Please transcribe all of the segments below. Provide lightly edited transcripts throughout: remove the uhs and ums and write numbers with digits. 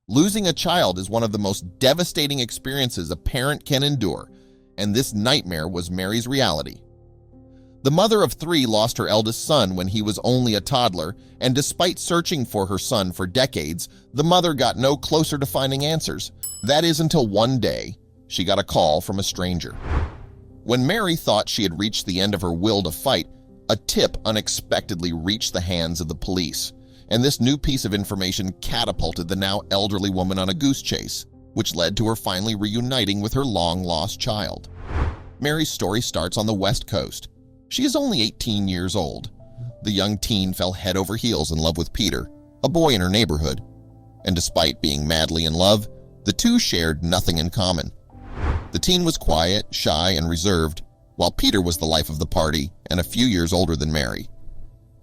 Losing a child is one of the most devastating experiences a parent can endure, and this nightmare was Mary's reality. The mother of 3 lost her eldest son when he was only a toddler, and despite searching for her son for decades, the mother got no closer to finding answers. That is until one day, she got a call from a stranger. When Mary thought she had reached the end of her will to fight, a tip unexpectedly reached the hands of the police, and this new piece of information catapulted the now elderly woman on a goose chase, which led to her finally reuniting with her long-lost child. Mary's story starts on the West Coast. She is only 18 years old. The young teen fell head over heels in love with Peter, a boy in her neighborhood. And despite being madly in love, the two shared nothing in common. The teen was quiet, shy, and reserved, while Peter was the life of the party and a few years older than Mary.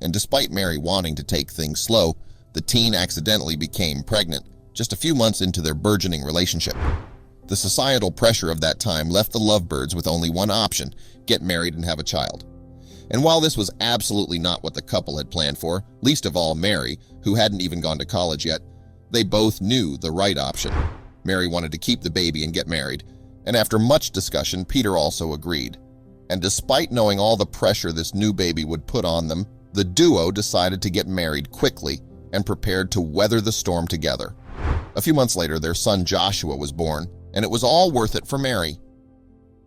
And despite Mary wanting to take things slow, the teen accidentally became pregnant just a few months into their burgeoning relationship. The societal pressure of that time left the lovebirds with only one option: get married and have a child. And while this was absolutely not what the couple had planned for, least of all Mary, who hadn't even gone to college yet, they both knew the right option. Mary wanted to keep the baby and get married, and after much discussion, Peter also agreed. And despite knowing all the pressure this new baby would put on them, the duo decided to get married quickly and prepared to weather the storm together. A few months later, their son Joshua was born, and it was all worth it for Mary.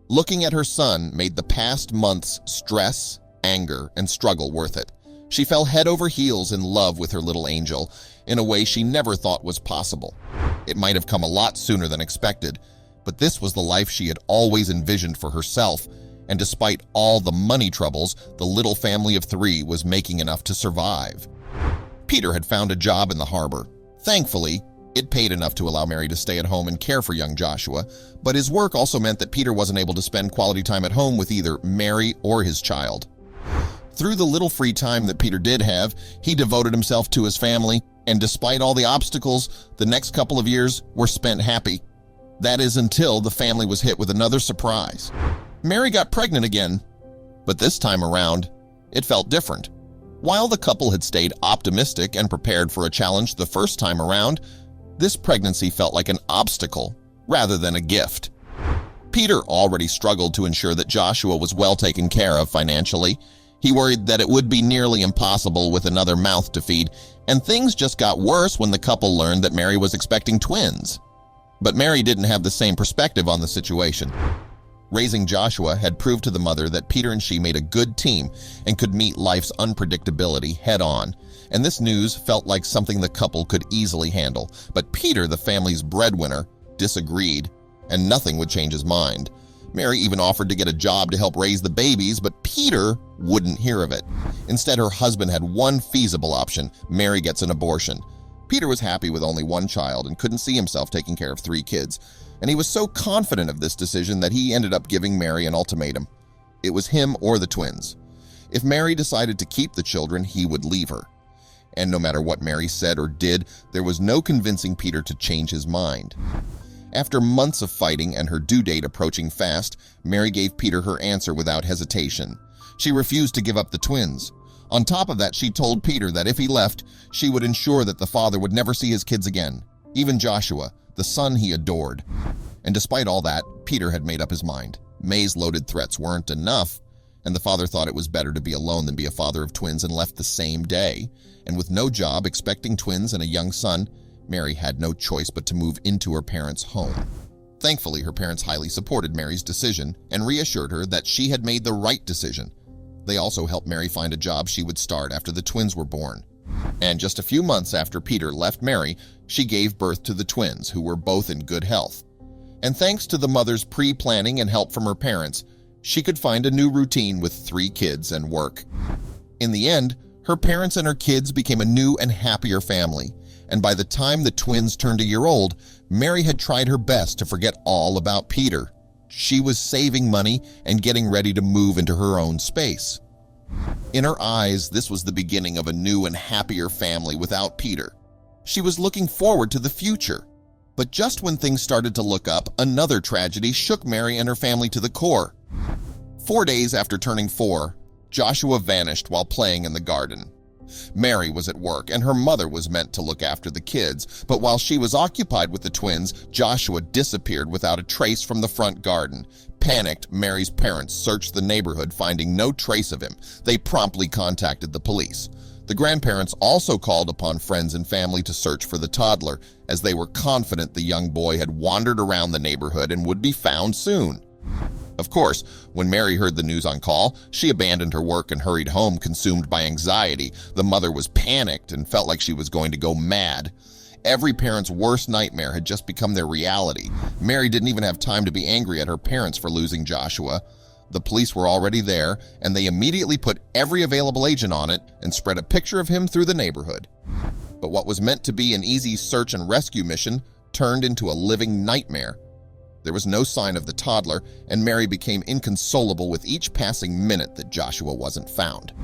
Looking at her son made the past months' stress, anger, and struggle worth it. She fell head over heels in love with her little angel in a way she never thought was possible. It might have come a lot sooner than expected, but this was the life she had always envisioned for herself, and despite all the money troubles, the little family of 3 was making enough to survive. Peter had found a job in the harbor. Thankfully, it paid enough to allow Mary to stay at home and care for young Joshua, but his work also meant that Peter wasn't able to spend quality time at home with either Mary or his child. Through the little free time that Peter did have, he devoted himself to his family, and despite all the obstacles, the next couple of years were spent happy. That is until the family was hit with another surprise. Mary got pregnant again, but this time around, it felt different. While the couple had stayed optimistic and prepared for a challenge the first time around, this pregnancy felt like an obstacle rather than a gift. Peter already struggled to ensure that Joshua was well taken care of financially. He worried that it would be nearly impossible with another mouth to feed, and things just got worse when the couple learned that Mary was expecting twins. But Mary didn't have the same perspective on the situation. Raising Joshua had proved to the mother that Peter and she made a good team and could meet life's unpredictability head-on, and this news felt like something the couple could easily handle. But Peter, the family's breadwinner, disagreed, and nothing would change his mind. Mary even offered to get a job to help raise the babies, but Peter wouldn't hear of it. Instead, her husband had one feasible option: Mary gets an abortion. Peter was happy with only one child and couldn't see himself taking care of 3 kids, and he was so confident of this decision that he ended up giving Mary an ultimatum. It was him or the twins. If Mary decided to keep the children, he would leave her. And no matter what Mary said or did, there was no convincing Peter to change his mind. After months of fighting and her due date approaching fast, Mary gave Peter her answer without hesitation. She refused to give up the twins. On top of that, she told Peter that if he left, she would ensure that the father would never see his kids again, even Joshua, the son he adored. And despite all that, Peter had made up his mind. May's loaded threats weren't enough, and the father thought it was better to be alone than be a father of twins, and left the same day. And with no job, expecting twins and a young son, Mary had no choice but to move into her parents' home. Thankfully, her parents highly supported Mary's decision and reassured her that she had made the right decision. They also helped Mary find a job she would start after the twins were born. And just a few months after Peter left Mary, she gave birth to the twins, who were both in good health. And thanks to the mother's pre-planning and help from her parents, she could find a new routine with 3 kids and work. In the end, her parents and her kids became a new and happier family. And by the time the twins turned a year old, Mary had tried her best to forget all about Peter. She was saving money and getting ready to move into her own space. In her eyes, this was the beginning of a new and happier family without Peter. She was looking forward to the future. But just when things started to look up, another tragedy shook Mary and her family to the core. 4 days after turning 4, Joshua vanished while playing in the garden. Mary was at work, and her mother was meant to look after the kids, but while she was occupied with the twins, Joshua disappeared without a trace from the front garden. Panicked, Mary's parents searched the neighborhood, finding no trace of him. They promptly contacted the police. The grandparents also called upon friends and family to search for the toddler, as they were confident the young boy had wandered around the neighborhood and would be found soon. Of course, when Mary heard the news on call, she abandoned her work and hurried home, consumed by anxiety. The mother was panicked and felt like she was going to go mad. Every parent's worst nightmare had just become their reality. Mary didn't even have time to be angry at her parents for losing Joshua. The police were already there, and they immediately put every available agent on it and spread a picture of him through the neighborhood. But what was meant to be an easy search and rescue mission turned into a living nightmare. There was no sign of the toddler, and Mary became inconsolable with each passing minute that Joshua wasn't found.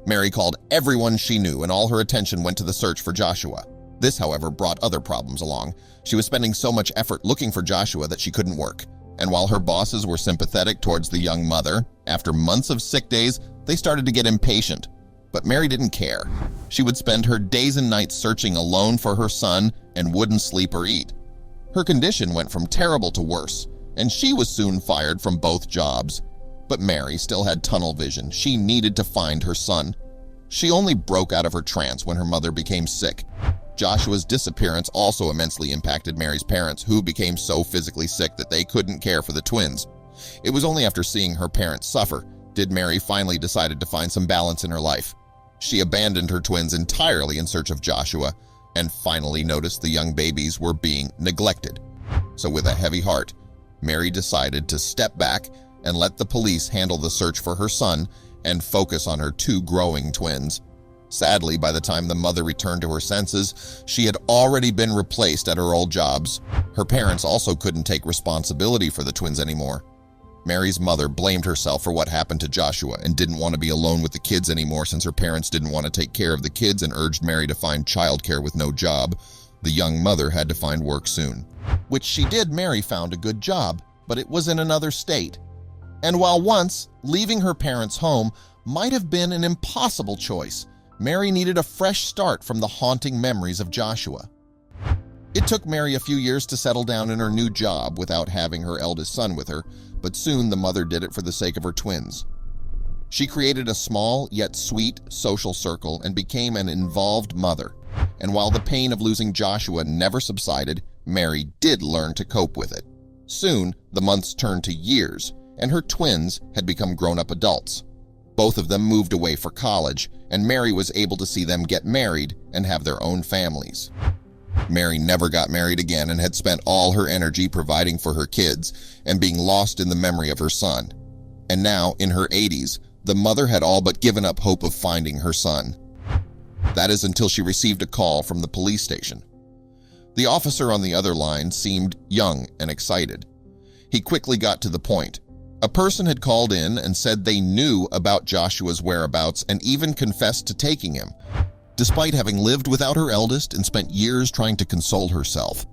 Mary called everyone she knew, and all her attention went to the search for Joshua. This, however, brought other problems along. She was spending so much effort looking for Joshua that she couldn't work. And while her bosses were sympathetic towards the young mother, after months of sick days, they started to get impatient. But Mary didn't care. She would spend her days and nights searching alone for her son and wouldn't sleep or eat. Her condition went from terrible to worse, and she was soon fired from both jobs. But Mary still had tunnel vision. She needed to find her son. She only broke out of her trance when her mother became sick. Joshua's disappearance also immensely impacted Mary's parents, who became so physically sick that they couldn't care for the twins. It was only after seeing her parents suffer did Mary finally decide to find some balance in her life. She abandoned her twins entirely in search of Joshua, and finally noticed the young babies were being neglected. So with a heavy heart, Mary decided to step back and let the police handle the search for her son and focus on her two growing twins. Sadly, by the time the mother returned to her senses, she had already been replaced at her old jobs. Her parents also couldn't take responsibility for the twins anymore. Mary's mother blamed herself for what happened to Joshua and didn't want to be alone with the kids anymore since her parents didn't want to take care of the kids and urged Mary to find childcare with no job. The young mother had to find work soon. Which she did. Mary found a good job, but it was in another state. And while once leaving her parents' home might have been an impossible choice, Mary needed a fresh start from the haunting memories of Joshua. It took Mary a few years to settle down in her new job without having her eldest son with her, but soon the mother did it for the sake of her twins. She created a small yet sweet social circle and became an involved mother. And while the pain of losing Joshua never subsided, Mary did learn to cope with it. Soon, the months turned to years, and her twins had become grown-up adults. Both of them moved away for college, and Mary was able to see them get married and have their own families. Mary never got married again and had spent all her energy providing for her kids and being lost in the memory of her son. And now, in her 80s, the mother had all but given up hope of finding her son. That is until she received a call from the police station. The officer on the other line seemed young and excited. He quickly got to the point. A person had called in and said they knew about Joshua's whereabouts and even confessed to taking him, despite having lived without her eldest and spent years trying to console herself.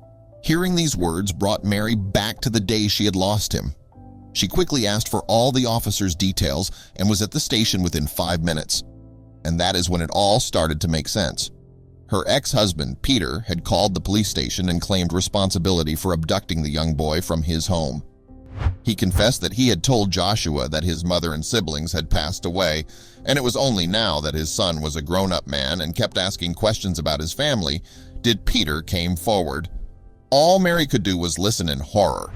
Hearing these words brought Mary back to the day she had lost him. She quickly asked for all the officer's details and was at the station within 5 minutes. And that is when it all started to make sense. Her ex-husband, Peter, had called the police station and claimed responsibility for abducting the young boy from his home. He confessed that he had told Joshua that his mother and siblings had passed away, and it was only now that his son was a grown-up man and kept asking questions about his family did Peter came forward. All Mary could do was listen in horror.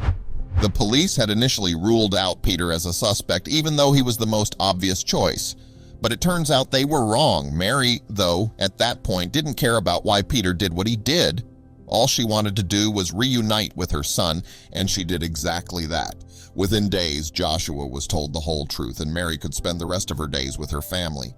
The police had initially ruled out Peter as a suspect, even though he was the most obvious choice. But it turns out they were wrong. Mary, though, at that point didn't care about why Peter did what he did. All she wanted to do was reunite with her son, and she did exactly that. Within days, Joshua was told the whole truth, and Mary could spend the rest of her days with her family.